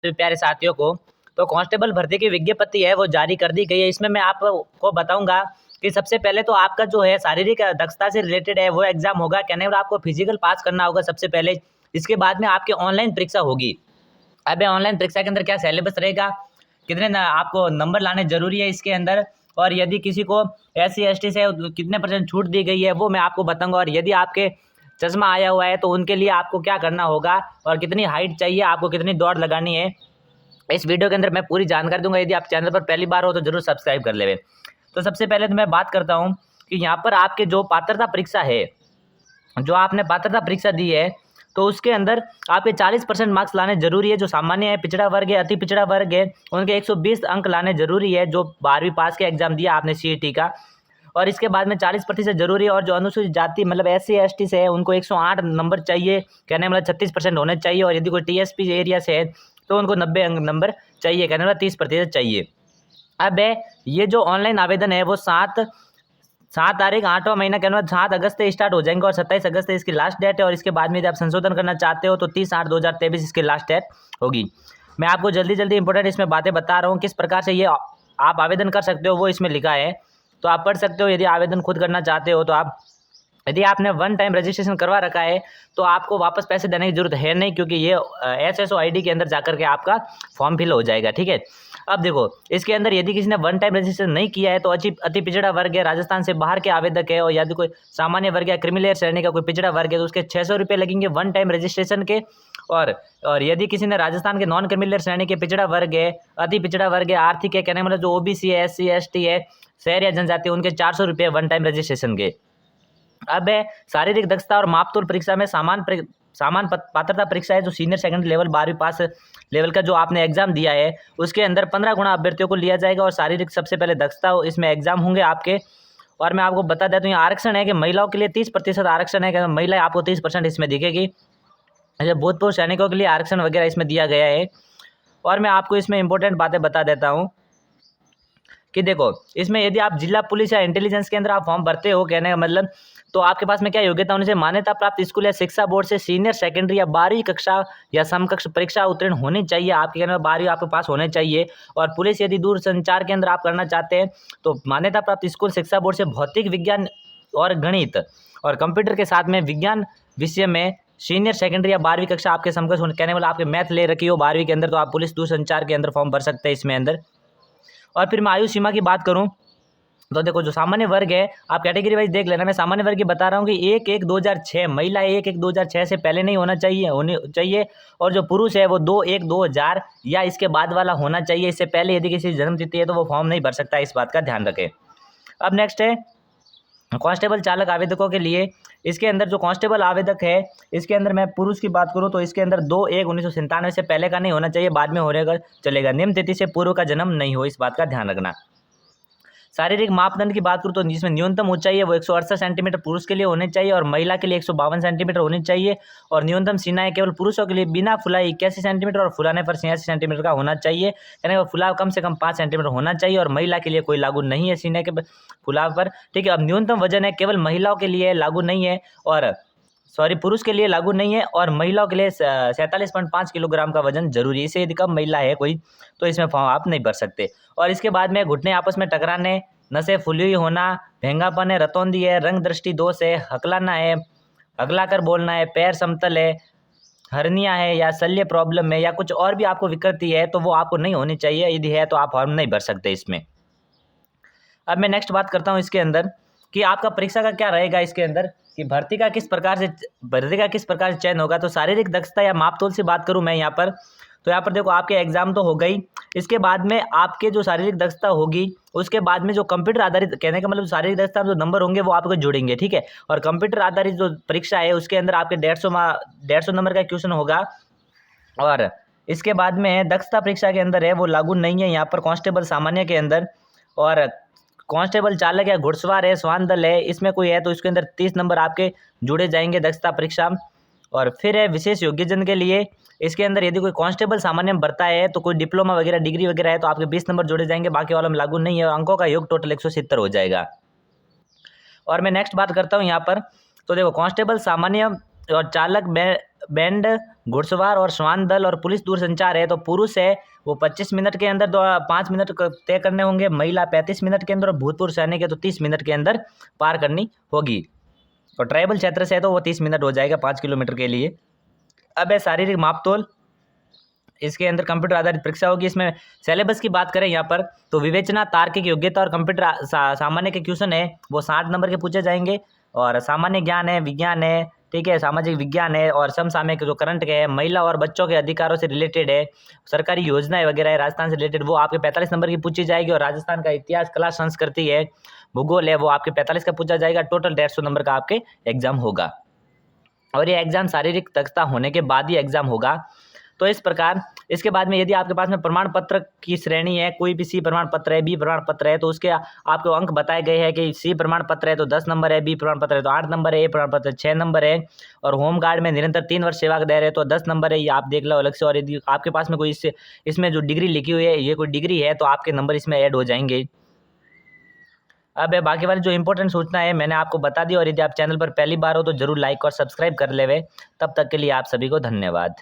तो प्यारे साथियों को तो कांस्टेबल भर्ती की विज्ञप्ति है वो जारी कर दी गई है। इसमें मैं आपको बताऊंगा कि सबसे पहले तो आपका जो है शारीरिक दक्षता से रिलेटेड है वो एग्जाम होगा। कहने वाला आपको फिजिकल पास करना होगा सबसे पहले। इसके बाद में आपकी ऑनलाइन परीक्षा होगी। अब ऑनलाइन परीक्षा के अंदर क्या सिलेबस रहेगा, कितने आपको नंबर लाने जरूरी है इसके अंदर, और यदि किसी को SC ST से कितने % छूट दी गई है वो मैं आपको बताऊंगा। और यदि आपके चश्मा आया हुआ है तो उनके लिए आपको क्या करना होगा, और कितनी हाइट चाहिए, आपको कितनी दौड़ लगानी है, इस वीडियो के अंदर मैं पूरी जानकारी दूंगा। यदि आप चैनल पर पहली बार हो तो जरूर सब्सक्राइब कर लेवे। तो सबसे पहले तो मैं बात करता हूँ कि यहाँ पर आपके जो पात्रता परीक्षा है, जो आपने पात्रता परीक्षा दी है, तो उसके अंदर आपके 40% मार्क्स लाने जरूरी है। जो सामान्य है, पिछड़ा वर्ग है, अति पिछड़ा वर्ग है, उनके 120 अंक लाने जरूरी है। जो 12वीं पास के एग्जाम दिया आपने CET का, और इसके बाद में 40% जरूरी है। और जो अनुसूचित जाति मतलब SC ST से है उनको 108 नंबर चाहिए, कहने मतलब 36% होने चाहिए। और यदि कोई TSP एरिया से है तो उनको 90 अंक नंबर चाहिए, कहने वाला 30% चाहिए। अब ये जो ऑनलाइन आवेदन है वो 7 तारीख 8वां महीना, कहने वाला 7 अगस्त से स्टार्ट हो जाएंगे और 27 अगस्त से इसकी लास्ट डेट है। और इसके बाद में यदि आप संशोधन करना चाहते हो तो 30/8/2023 इसकी लास्ट डेट होगी। मैं आपको जल्दी जल्दी इंपॉर्टेंट इसमें बातें बता रहा हूँ, किस प्रकार से ये आप आवेदन कर सकते हो वो इसमें लिखा है, तो आप पढ़ सकते हो। यदि आवेदन खुद करना चाहते हो तो आप, यदि आपने 1 टाइम रजिस्ट्रेशन करवा रखा है तो आपको वापस पैसे देने की जरूरत है नहीं, क्योंकि ये SSO ID के अंदर जाकर के आपका फॉर्म फिल हो जाएगा, ठीक है। अब देखो, इसके अंदर यदि किसी ने 1 टाइम रजिस्ट्रेशन नहीं किया है तो अति पिछड़ा वर्ग है, राजस्थान से बाहर के आवेदक है, और यदि कोई सामान्य वर्ग या क्रिमिलेयर श्रेणी का कोई पिछड़ा वर्ग है तो उसके 600 रुपये लगेंगे 1 टाइम रजिस्ट्रेशन के। और यदि किसी ने राजस्थान के नॉन क्रिमिलेयर श्रेणी के पिछड़ा वर्ग है, अति पिछड़ा वर्ग है, आर्थिक है, कहने मतलब जो OBC है, SC ST है, शहर या जनजाति, उनके 400 रुपये 1 टाइम रजिस्ट्रेशन के। अब शारीरिक दक्षता और मापतोल परीक्षा में सामान पात्रता परीक्षा है, जो सीनियर सेकेंडरी लेवल 12वीं पास लेवल का जो आपने एग्जाम दिया है उसके अंदर 15 गुना अभ्यर्थियों को लिया जाएगा। और शारीरिक सबसे पहले दक्षता इसमें एग्जाम होंगे आपके। और मैं आपको बता देता हूँ, यहाँ आरक्षण है कि महिलाओं के लिए 30% आरक्षण है, कि महिला आपको 30% इसमें दिखेगी। अच्छा, भूतपूर्व सैनिकों के लिए आरक्षण वगैरह इसमें दिया गया है। और मैं आपको इसमें इंपॉर्टेंट बातें बता देता हूँ कि देखो, इसमें यदि आप जिला पुलिस या इंटेलिजेंस के अंदर आप फॉर्म भरते हो, कहने का मतलब, तो आपके पास में क्या योग्यता होनी चाहिए, मान्यता प्राप्त स्कूल या शिक्षा बोर्ड से सीनियर सेकेंडरी या 12वीं कक्षा या समकक्ष परीक्षा उत्तीर्ण होनी चाहिए। आपके कहने में 12वीं आपके पास होने चाहिए। और पुलिस यदि दूर संचार के अंदर आप करना चाहते हैं तो मान्यता प्राप्त स्कूल शिक्षा बोर्ड से भौतिक विज्ञान और गणित और कंप्यूटर के साथ में विज्ञान विषय में सीनियर सेकेंडरी या 12वीं कक्षा आपके समकक्ष होने, कहने वाला आपके मैथ ले रखी हो 12वीं के अंदर, तो आप पुलिस दूर संचार के अंदर फॉर्म भर सकते हैं इसमें अंदर। और फिर मैं आयु सीमा की बात करूं तो देखो, जो सामान्य वर्ग है आप कैटेगरी वाइज देख लेना। मैं सामान्य वर्ग की बता रहा हूँ कि 1/1/2006 महिला 1/1/2006 से पहले नहीं होनी चाहिए। और जो पुरुष है वो 2/1/2000 या इसके बाद वाला होना चाहिए। इससे पहले यदि किसी जन्म तिथि है तो वो फॉर्म नहीं भर सकता, इस बात का ध्यान रखें। अब नेक्स्ट है कांस्टेबल चालक आवेदकों के लिए। इसके अंदर जो कांस्टेबल आवेदक है, इसके अंदर मैं पुरुष की बात करूं तो इसके अंदर 2/1/1997 से पहले का नहीं होना चाहिए, बाद में होने का चलेगा। निम्न तिथि से पूर्व का जन्म नहीं हो, इस बात का ध्यान रखना। शारीरिक मापदंड की बात करूं तो जिसमें न्यूनतम ऊंचाई है वो 168 सेंटीमीटर पुरुष के लिए होनी चाहिए और महिला के लिए 152 सेंटीमीटर होनी चाहिए। और न्यूनतम सीनाएं केवल पुरुषों के लिए बिना फुलाई 81 सेंटीमीटर और फुलाने पर 86 सेंटीमीटर का होना चाहिए, यानी फुलाव कम से कम 5 सेंटीमीटर होना चाहिए। और महिला के लिए कोई लागू नहीं है सीने के फुलाव पर, ठीक है। अब न्यूनतम वजन है केवल महिलाओं के लिए लागू नहीं है, और पुरुष के लिए लागू नहीं है, और महिलाओं के लिए 47.5 किलोग्राम का वजन जरूरी है। इससे यदि कम महिला है कोई तो इसमें फॉर्म आप नहीं भर सकते। और इसके बाद में घुटने आपस में टकराने, नसें फुली हुई होना, भेंगापन है, रतौंधी है, रंग दृष्टि दोष है, हकलाना है, अगलाकर बोलना है, पैर समतल है, हर्निया है या शल्य प्रॉब्लम है या कुछ और भी आपको विकृति है तो वो आपको नहीं होनी चाहिए। यदि है तो आप फॉर्म नहीं भर सकते इसमें। अब मैं नेक्स्ट बात करता हूँ इसके अंदर कि आपका परीक्षा का क्या रहेगा इसके अंदर, कि भर्ती का किस प्रकार से चयन होगा। तो शारीरिक दक्षता या मापतोल से बात करूं मैं यहाँ पर, तो यहाँ पर देखो आपके एग्जाम तो हो गई। इसके बाद में आपके जो शारीरिक दक्षता होगी उसके बाद में जो कंप्यूटर आधारित, कहने का मतलब शारीरिक दक्षता जो नंबर होंगे वो आपको जुड़ेंगे, ठीक है। और कंप्यूटर आधारित जो परीक्षा है उसके अंदर आपके 150 नंबर का क्वेश्चन होगा। और इसके बाद में दक्षता परीक्षा के अंदर है वो लागू नहीं है यहाँ पर कांस्टेबल सामान्य के अंदर। और कांस्टेबल चालक या घुड़सवार है, श्वान दल है, इसमें कोई है तो इसके अंदर 30 नंबर आपके जुड़े जाएंगे दक्षता परीक्षा। और फिर है विशेष योग्यजन के लिए, इसके अंदर यदि कोई कांस्टेबल सामान्य में भरता है तो कोई डिप्लोमा वगैरह डिग्री वगैरह है तो आपके 20 नंबर जोड़े जाएंगे, बाकी वालों में लागू नहीं है। और अंकों का योग टोटल 170 हो जाएगा। और मैं नेक्स्ट बात करता हूँ यहाँ पर, तो देखो कांस्टेबल सामान्य और चालक बैंड घुड़सवार और श्वान दल और पुलिस दूरसंचार है तो पुरुष है वो 25 मिनट के अंदर 5 मिनट तय करने होंगे, महिला 35 मिनट के अंदर और भूतपूर्व सैनिक है तो 30 मिनट के अंदर पार करनी होगी। और ट्राइबल क्षेत्र से है तो वो 30 मिनट हो जाएगा 5 किलोमीटर के लिए। अब है शारीरिक मापतोल, इसके अंदर कंप्यूटर आधारित परीक्षा होगी। इसमें सिलेबस की बात करें यहाँ पर तो विवेचना, तार्किक योग्यता और कंप्यूटर सामान्य के क्वेश्चन है वो 60 नंबर के पूछे जाएंगे। और सामान्य ज्ञान है, विज्ञान है, ठीक है, सामाजिक विज्ञान है और समसामयिक जो करंट के है, महिला और बच्चों के अधिकारों से रिलेटेड है, सरकारी योजनाएं वगैरह है राजस्थान से रिलेटेड वो आपके 45 नंबर की पूछी जाएगी। और राजस्थान का इतिहास, कला, संस्कृति है, भूगोल है वो आपके 45 का पूछा जाएगा। टोटल 150 नंबर का आपके एग्जाम होगा और ये एग्जाम शारीरिक दक्षता होने के बाद ही एग्जाम होगा। तो इस प्रकार इसके बाद में यदि आपके पास में प्रमाण पत्र की श्रेणी है, कोई भी सी प्रमाण पत्र है, बी प्रमाण पत्र है तो उसके आपको अंक बताए गए हैं कि सी प्रमाण पत्र है तो 10 नंबर है, बी प्रमाण पत्र है तो 8 नंबर है, ए प्रमाण पत्र 6 नंबर है और होम गार्ड में निरंतर 3 वर्ष सेवा दे रहे तो 10 नंबर है, ये आप देख लो अलग से। और यदि आपके पास में कोई इसमें जो डिग्री लिखी हुई है ये कोई डिग्री है तो आपके नंबर इसमें ऐड हो जाएंगे। अब है बाकी वाली जो इंपॉर्टेंट सूचना है मैंने आपको बता दी। और यदि आप चैनल पर पहली बार हो तो जरूर लाइक और सब्सक्राइब कर लेवे। तब तक के लिए आप सभी को धन्यवाद।